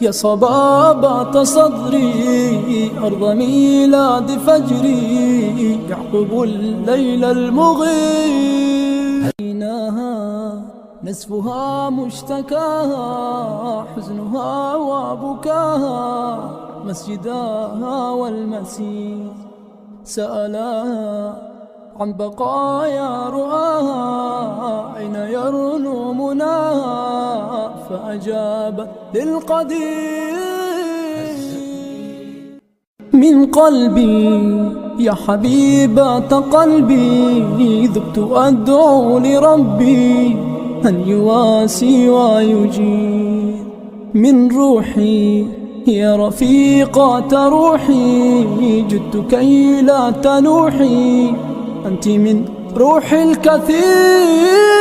يا صبابة صدري أرض ميلاد فجري يعقب الليل المغيب. عيناها نسفها مشتكاها حزنها وبكاها مسجداها والمسير سألاها عن بقايا رؤاها أين يرنو مناها فأجابت للقدير. من قلبي يا حبيبة قلبي ذبت أدعو لربي أن يواسي ويجير. من روحي يا رفيقة روحي جدت كي لا تنوحي أنت من روح الكثير.